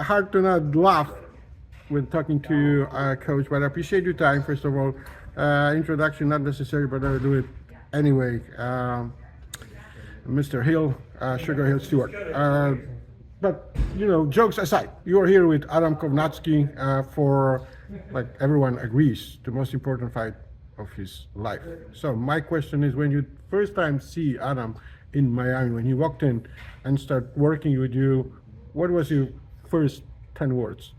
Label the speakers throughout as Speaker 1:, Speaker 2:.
Speaker 1: hard to not laugh when talking to you, Coach. But I appreciate your time. First of all, introduction not necessary, but I'll do it anyway. Mr. Hill, Sugar Hill Steward. But jokes aside, you are here with Adam Kownacki for, like everyone agrees, the most important fight of his life. So my question is, when you first time see Adam in Miami, when he walked in and started working with you, what was your first 10 words?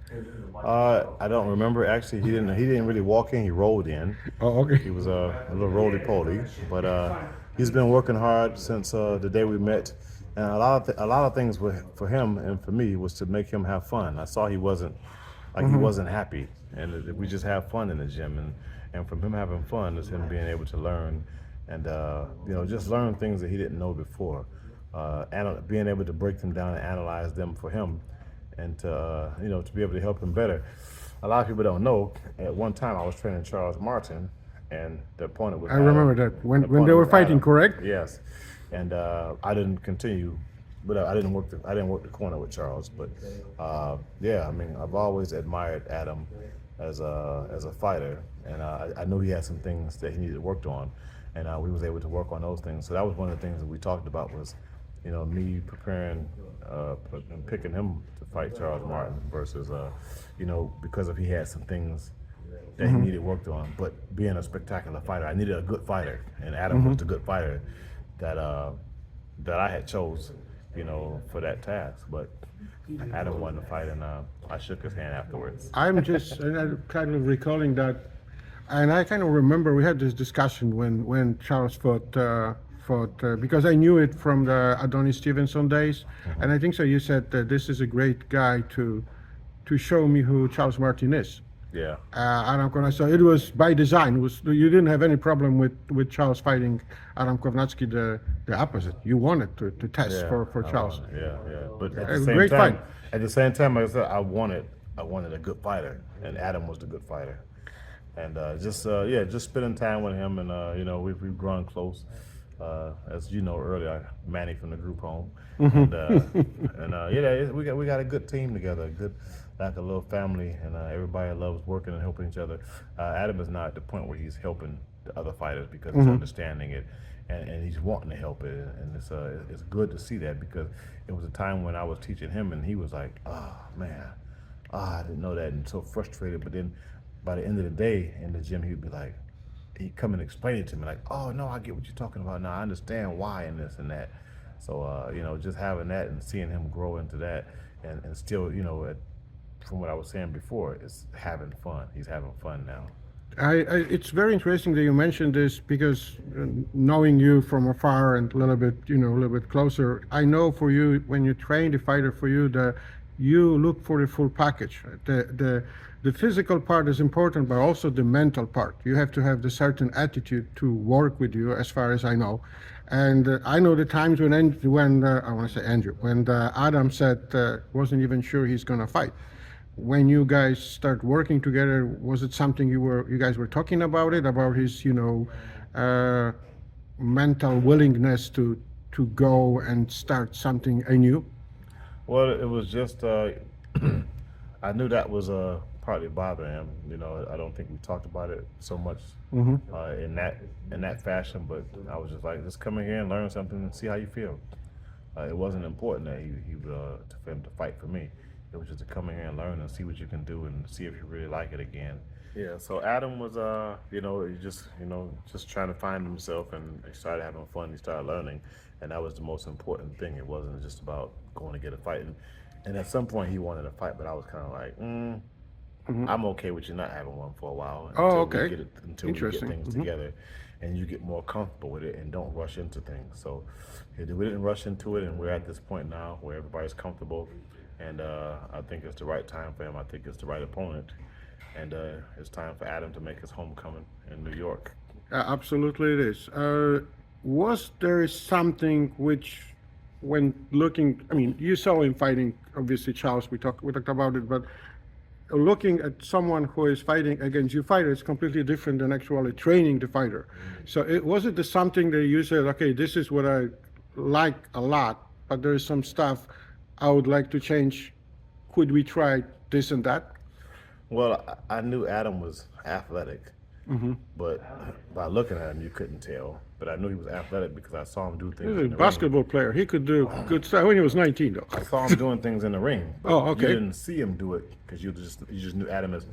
Speaker 2: I don't remember actually. He didn't really walk in. He rolled in.
Speaker 1: Oh, okay.
Speaker 2: He was a little roly poly, but he's been working hard since the day we met. And a lot of things for him and for me was to make him have fun. I saw he wasn't he wasn't happy, and we just have fun in the gym. And from him having fun is him being able to learn, and just learn things that he didn't know before. Being able to break them down and analyze them for him, and to to be able to help him better. A lot of people don't know. At one time, I was training Charles Martin, and the opponent was.
Speaker 1: I remember that when they were fighting, correct?
Speaker 2: Yes, and I didn't continue, but I didn't work the corner with Charles. But yeah, I mean, I've always admired Adam as a fighter, and I knew he had some things that he needed worked on, and we was able to work on those things. So that was one of the things that we talked about was, me preparing and picking him to fight Charles Martin versus, because he had some things that he needed worked on. But being a spectacular fighter, I needed a good fighter, and Adam was the good fighter that I had chose, for that task. But Adam won the fight, and I shook his hand afterwards.
Speaker 1: I'm just kind of recalling that, and I kind of remember we had this discussion when Charles fought because I knew it from the Adonis Stevenson days, and I think so. You said that this is a great guy to show me who Charles Martin is.
Speaker 2: Yeah.
Speaker 1: Adam Kownacki. So it was by design. You didn't have any problem with Charles fighting Adam Kownacki. The opposite. You wanted to test for Charles.
Speaker 2: Yeah. But at
Speaker 1: A
Speaker 2: the same
Speaker 1: great
Speaker 2: time,
Speaker 1: fight.
Speaker 2: at the same time, like I said, I wanted a good fighter, and Adam was the good fighter. And just spending time with him, and we've grown close. As you know earlier, Manny from the group home, and we got a good team together, like a little family, and everybody loves working and helping each other. Adam is not at the point where he's helping the other fighters because he's understanding it, and he's wanting to help it, and it's good to see that, because it was a time when I was teaching him and he was like, oh man, I didn't know that, and so frustrated. But then by the end of the day in the gym, he'd be like, he'd come and explain it to me like, oh no, I get what you're talking about now. I understand why and this and that. So just having that and seeing him grow into that, and still, from what I was saying before, is having fun. He's having fun now.
Speaker 1: It's very interesting that you mentioned this, because knowing you from afar and a little bit closer, I know for you, when you train the fighter, for you, you look for the full package. The physical part is important, but also the mental part. You have to have the certain attitude to work with you, as far as I know. And I know the times when I want to say Andrew, when Adam said wasn't even sure he's gonna fight. When you guys start working together, was it something you guys were talking about his mental willingness to go and start something anew?
Speaker 2: Well, it was just I knew that was partly bothering him. I don't think we talked about it so much in that fashion, but I was just like, just come in here and learn something and see how you feel. It wasn't important that he for him to fight for me. It was just to come in here and learn and see what you can do and see if you really like it again. Yeah. So Adam was just trying to find himself, and he started having fun. He started learning, and that was the most important thing. It wasn't just about going to get a fight. And at some point he wanted a fight, but I was kind of like, I'm okay with you not having one for a while until we get things together and you get more comfortable with it and don't rush into things. So we didn't rush into it, and we're at this point now where everybody's comfortable, and I think it's the right time for him. I think it's the right opponent, and it's time for Adam to make his homecoming in New York.
Speaker 1: Absolutely it is. Was there something which, when looking, I mean, you saw him fighting, obviously Charles, we talked about it, but looking at someone who is fighting against you fighter is completely different than actually training the fighter. So was it something that you said, okay, this is what I like a lot, but there is some stuff I would like to change could we try this and that?
Speaker 2: Well, I knew Adam was athletic, but by looking at him, you couldn't tell. But I knew he was athletic because I saw him do things
Speaker 1: He was
Speaker 2: in
Speaker 1: a
Speaker 2: the
Speaker 1: basketball player. He could do good stuff when he was 19, though.
Speaker 2: ring. I saw him doing things in the ring. But
Speaker 1: Oh, okay.
Speaker 2: You didn't see him do it because you just knew Adam as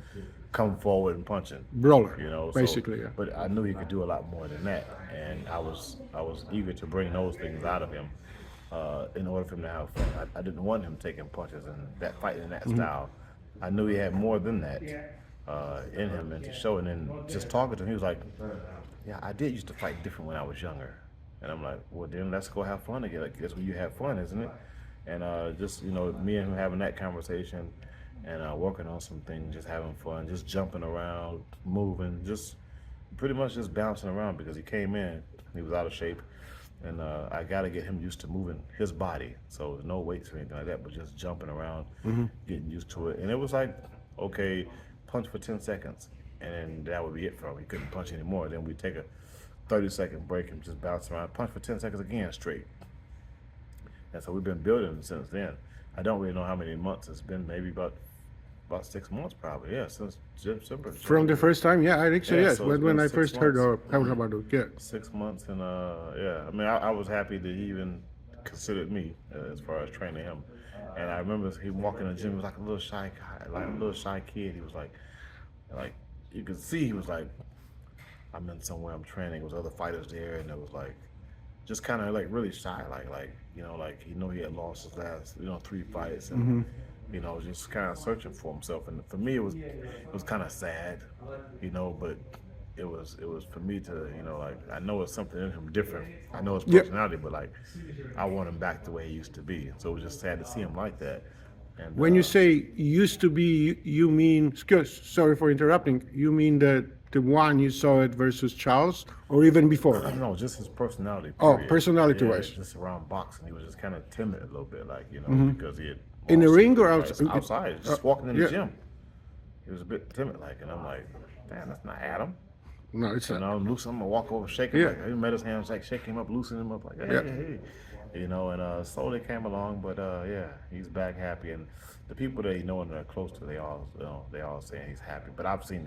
Speaker 2: come forward and punching.
Speaker 1: Brawler,
Speaker 2: You know, so-
Speaker 1: basically. Yeah.
Speaker 2: But I knew he could do a lot more than that, and I was eager to bring those things out of him in order for him to have fun. I didn't want him taking punches and that fighting in that style. I knew he had more than that in him and to show. And then just talking to him, he was like, "Yeah, I did used to fight different when I was younger." And I'm like, "Well, then let's go have fun again. Like, that's when you have fun, isn't it?" And just me and him having that conversation and working on some things, just having fun, just jumping around, moving, just pretty much just bouncing around because he came in, he was out of shape, and I got to get him used to moving his body. So no weights or anything like that, but just jumping around, getting used to it. And it was like, okay, punch for 10 seconds, and then that would be it for him. He couldn't punch anymore. Then we'd take a 30-second break and just bounce around, punch for 10 seconds again straight. And so we've been building since then. I don't really know how many months it's been, maybe about 6 months probably, yeah, since December.
Speaker 1: From the first time, yeah, I think so.
Speaker 2: Yeah,
Speaker 1: Yes,
Speaker 2: so it's
Speaker 1: when
Speaker 2: been
Speaker 1: I
Speaker 2: 6
Speaker 1: first heard
Speaker 2: months.
Speaker 1: about it, yeah.
Speaker 2: 6 months, and yeah, I mean, I was happy that he even considered me as far as training him. And I remember him walking in the gym. He was like a little shy guy, like a little shy kid. He was like you could see he was like, I'm in somewhere, I'm training. There was other fighters there, and it was like just kind of like really shy, like like he knew he had lost his last 3 fights, and just kind of searching for himself. And for me, it was kind of sad, but it was for me to like, I know it's something in him different. I know his
Speaker 1: Yeah.
Speaker 2: personality, but like I want him back the way he used to be. So it was just sad to see him like that. And
Speaker 1: When you say used to be, you mean, sorry for interrupting, you mean the one you saw it versus Charles, or even before?
Speaker 2: no, just his personality.
Speaker 1: Oh,
Speaker 2: period.
Speaker 1: personality-wise.
Speaker 2: Yeah, just around boxing, he was just kind of timid a little bit, like because he had
Speaker 1: In the
Speaker 2: lost
Speaker 1: ring or
Speaker 2: fights.
Speaker 1: outside?
Speaker 2: Outside, just walking in the
Speaker 1: yeah.
Speaker 2: gym. He was a bit timid, like, and I'm like, damn, that's not Adam.
Speaker 1: No, it's
Speaker 2: And
Speaker 1: not.
Speaker 2: I'm loosen him, I walk over, shake him,
Speaker 1: Yeah.
Speaker 2: like, he met his hands, like, shake him up, loosen him up, like, hey,
Speaker 1: Yeah.
Speaker 2: hey. And slowly came along, but yeah, he's back happy, and the people that he know and that are close to, they all saying he's happy. But I've seen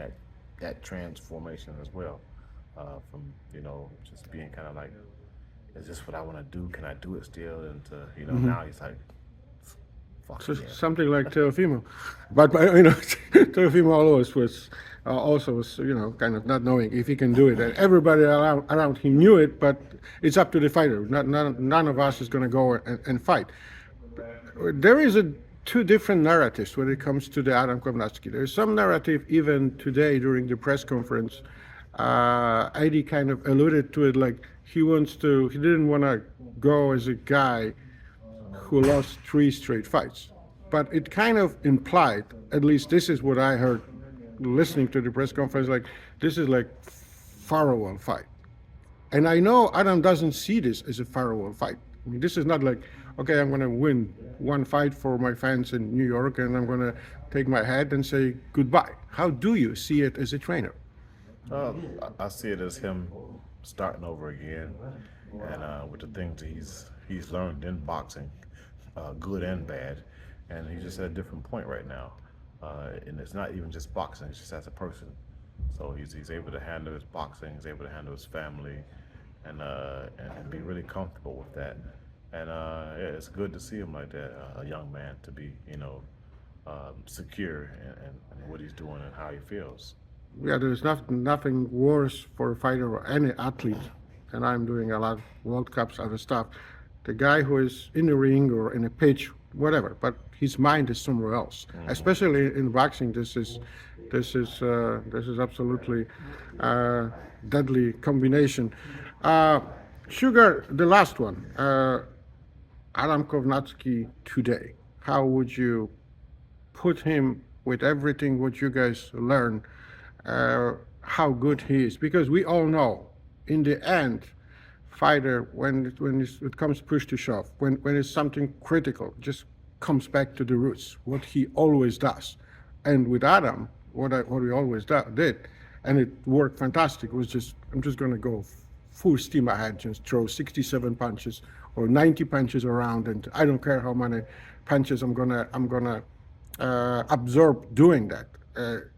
Speaker 2: that transformation as well, from just being kind of like, is this what I want to do? Can I do it still? And to now he's like, fuck
Speaker 1: So
Speaker 2: yeah.
Speaker 1: something like Teofimo, but Teofimo also was kind of not knowing if he can do it, and everybody around him knew it, but it's up to the fighter. None of us is going to go and fight. There is two different narratives when it comes to the Adam Kownacki. There's some narrative even today during the press conference. Eddie kind of alluded to it, like he didn't want to go as a guy who lost 3 straight fights. But it kind of implied, at least this is what I heard listening to the press conference, like this is like farewell fight. And I know Adam doesn't see this as a farewell fight. I mean, this is not like, okay, I'm going to win one fight for my fans in New York and I'm going to take my hat and say goodbye. How do you see it as a trainer?
Speaker 2: I see it as him starting over again, and with the things he's learned in boxing, good and bad, and he's just at a different point right now. And it's not even just boxing; it's just as a person. So he's able to handle his boxing, he's able to handle his family, and be really comfortable with that. And yeah, it's good to see him like that, a young man to be secure in what he's doing and how he feels.
Speaker 1: Yeah, there's nothing worse for a fighter or any athlete, and I'm doing a lot of World Cups, other stuff. The guy who is in the ring or in a pitch, whatever, but his mind is somewhere else. Mm-hmm. Especially in boxing, this is absolutely deadly combination. Sugar, the last one. Adam Kownacki today. How would you put him with everything what you guys learn? How good he is, because we all know in the end, fighter when it comes push to shove, when it's something critical, just comes back to the roots, what he always does. And with Adam, what he always did, and it worked fantastic, was just, I'm just going to go full steam ahead, just throw 67 punches or 90 punches around, and I don't care how many punches I'm gonna absorb doing that?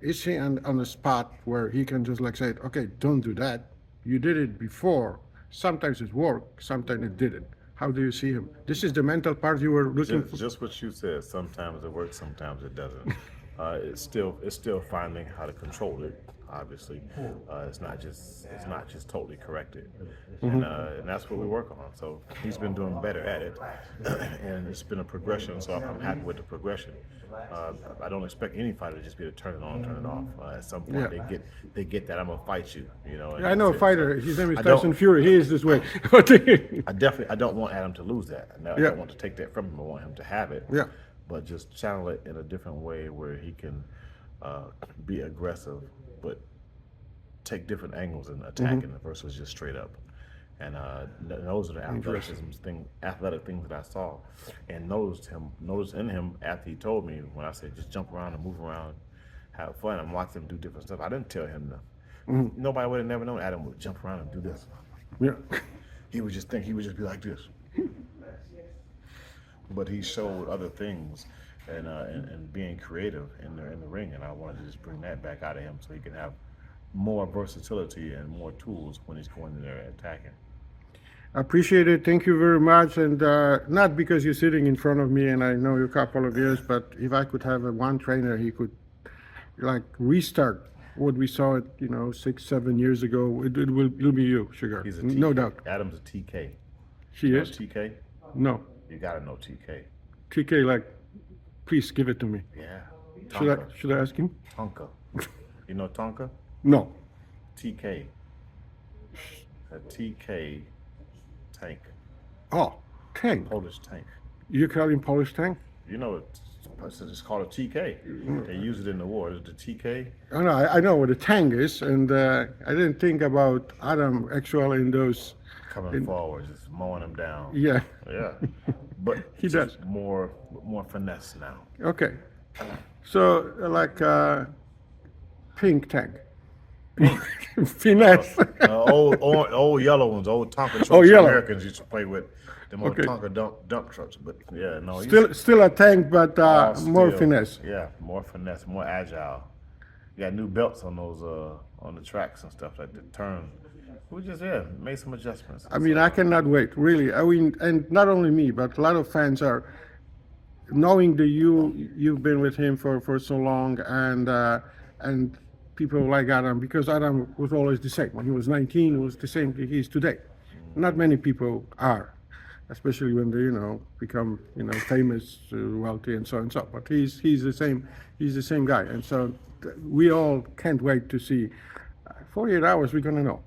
Speaker 1: Is he on the spot where he can just like say, okay, don't do that. You did it before. Sometimes it worked, sometimes it didn't. How do you see him? This is the mental part you were looking for.
Speaker 2: Just what you said. Sometimes it works, sometimes it doesn't. It's still finding how to control it. Obviously, it's not just totally corrected, and that's what we work on. So he's been doing better at it, and it's been a progression. So I'm happy with the progression. I don't expect any fighter to just be able to turn it on, turn it off. At some point, they get that I'm gonna fight you. You know. And
Speaker 1: I know a
Speaker 2: that's it.
Speaker 1: fighter. His name is
Speaker 2: I don't-
Speaker 1: Tyson Fury. He is this way.
Speaker 2: I don't want Adam to lose that. I don't want to take that from him. I want him to have it.
Speaker 1: Yeah.
Speaker 2: But just channel it in a different way where he can be aggressive, but take different angles and attacking it versus just straight up. And those are the athletic things that I saw, and noticed in him after he told me when I said just jump around and move around, have fun. I'm watching him do different stuff. I didn't tell him that. Nobody would have never known Adam would jump around and do this.
Speaker 1: Yeah.
Speaker 2: He would just be like this. But he showed other things and being creative in the ring, and I wanted to just bring that back out of him so he can have more versatility and more tools when he's going in there and attacking.
Speaker 1: I appreciate it. Thank you very much. And not because you're sitting in front of me and I know you a couple of years, but if I could have one trainer, he could like restart what we saw it, 6-7 years ago. It'll be you, Sugar.
Speaker 2: He's a
Speaker 1: no
Speaker 2: TK.
Speaker 1: doubt.
Speaker 2: Adam's a TK.
Speaker 1: She
Speaker 2: You know
Speaker 1: is.
Speaker 2: TK?
Speaker 1: No.
Speaker 2: You gotta know TK.
Speaker 1: TK, like, please give it to me.
Speaker 2: Yeah.
Speaker 1: Should I ask him?
Speaker 2: Tonka. You know Tonka?
Speaker 1: No.
Speaker 2: TK. A TK tank.
Speaker 1: Oh, tank.
Speaker 2: Polish tank.
Speaker 1: You call him Polish tank?
Speaker 2: You know it's called a TK. They use it in the war. It's the TK.
Speaker 1: Oh, no, I know what a tank is, and I didn't think about Adam actually in those.
Speaker 2: Coming forward, just mowing them down.
Speaker 1: Yeah.
Speaker 2: Yeah. But
Speaker 1: He
Speaker 2: just
Speaker 1: does.
Speaker 2: more finesse now.
Speaker 1: Okay. So, like pink tank. Finesse.
Speaker 2: Old yellow ones, old Tonka trucks.
Speaker 1: Oh, yellow.
Speaker 2: Americans used to play with them old
Speaker 1: Okay.
Speaker 2: Tonka dump trucks. But yeah, no. he's
Speaker 1: Still a tank, but more
Speaker 2: still-
Speaker 1: finesse.
Speaker 2: Yeah, more finesse, more agile. You got new belts on those on the tracks and stuff like the turn. We just made some adjustments.
Speaker 1: I mean, I cannot wait, really. I mean, and not only me, but a lot of fans are knowing that you've been with him for so long, and people like Adam, because Adam was always the same. When he was 19, he was the same he is today. Not many people are, especially when they become famous, wealthy, and so and so. But he's the same. He's the same guy, and so we all can't wait to see. 48 hours, we're gonna know.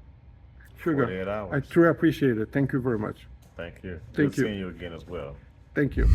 Speaker 1: Sugar,
Speaker 2: 48 hours.
Speaker 1: I truly appreciate it. Thank you very much.
Speaker 2: Thank you.
Speaker 1: Thank
Speaker 2: Good
Speaker 1: you.
Speaker 2: seeing you again as well.
Speaker 1: Thank you.